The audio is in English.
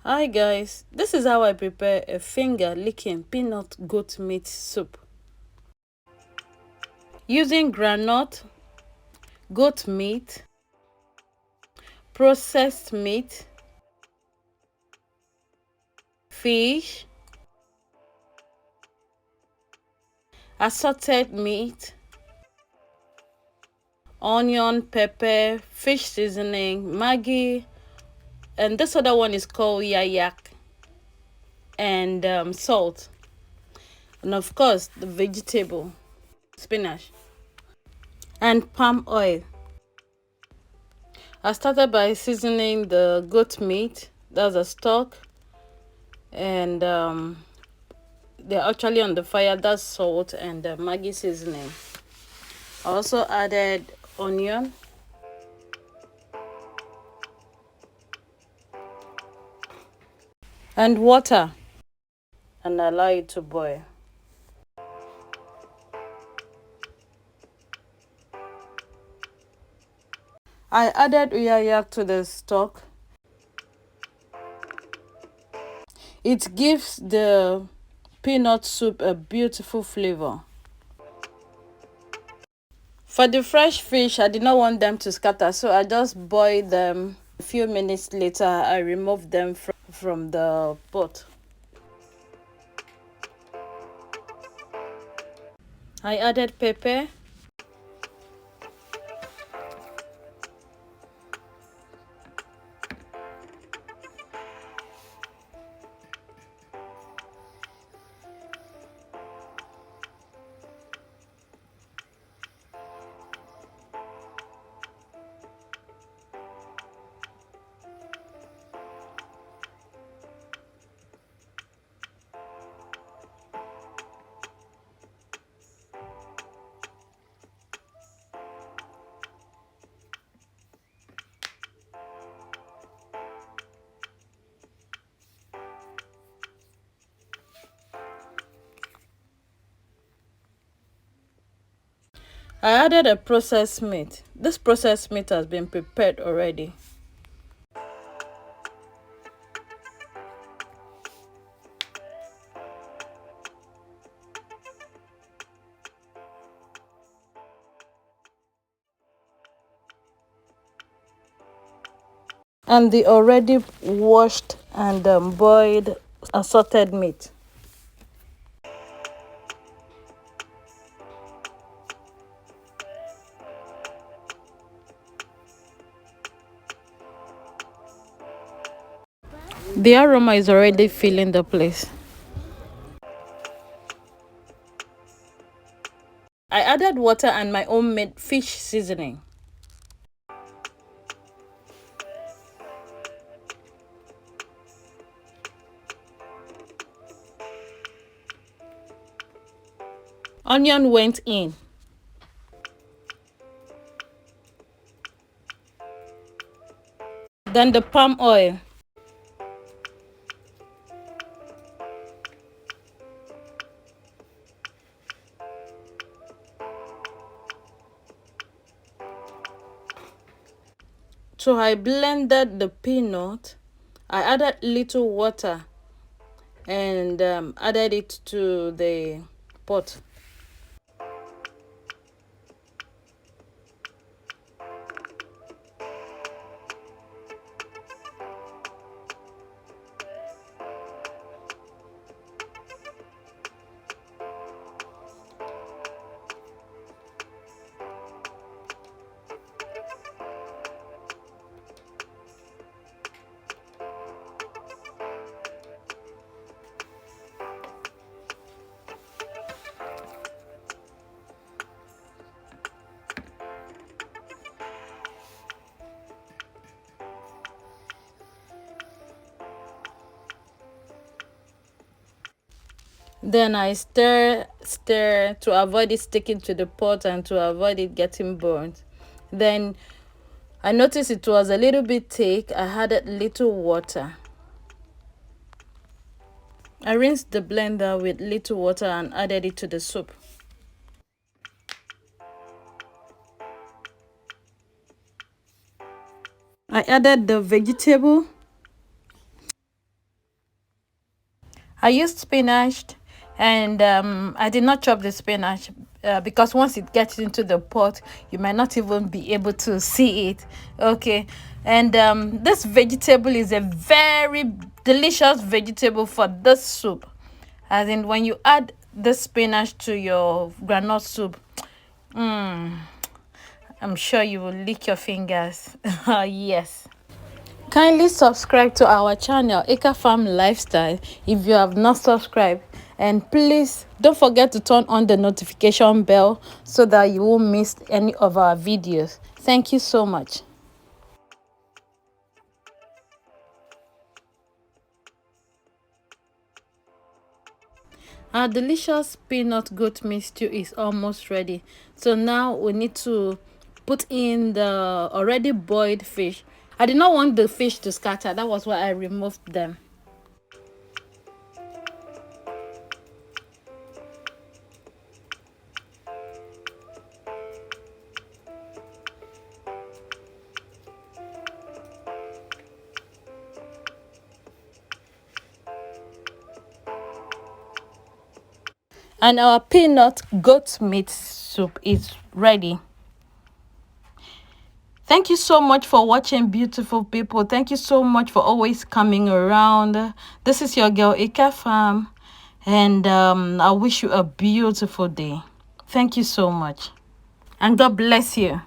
Hi guys, this is how I prepare a finger licking peanut goat meat soup. Using groundnut, goat meat, processed meat, fish, assorted meat, onion, pepper, fish seasoning, Maggi, and this other one is called yayak, and salt, and of course the vegetable, spinach, and palm oil. I started by seasoning the goat meat, that's a stock, and they're actually on the fire, that's salt and Maggi seasoning. I also added onion and water and allow it to boil. I added uyayak to the stock. It gives the peanut soup a beautiful flavor. For the fresh fish, I did not want them to scatter, so I just boiled them. A few minutes later, I removed them from the pot. I added pepper, I added a processed meat. This processed meat has been prepared already. And the already washed and boiled assorted meat. The aroma is already filling the place. I added water and my own made fish seasoning. Onion went in. Then the palm oil. So I blended the peanut. I added little water and added it to the pot. Then I stir to avoid it sticking to the pot and to avoid it getting burnt. Then I noticed it was a little bit thick. I added little water. I rinsed the blender with little water and added it to the soup. I added the vegetable I used spinach, and I did not chop the spinach because once it gets into the pot, you might not even be able to see it. Okay, and this vegetable is a very delicious vegetable for this soup. As in, when you add the spinach to your granite soup, I'm sure you will lick your fingers. Yes. Kindly subscribe to our channel, Eka Farm Lifestyle, if you have not subscribed. And please don't forget to turn on the notification bell so that you won't miss any of our videos. Thank you so much. Our delicious peanut goat meat stew is almost ready. So now we need to put in the already boiled fish. I did not want the fish to scatter. That was why I removed them. And our peanut goat meat soup is ready. Thank you so much for watching, beautiful people. Thank you so much for always coming around. This is your girl Eka Farm, and I wish you a beautiful day. Thank you so much, and God bless you.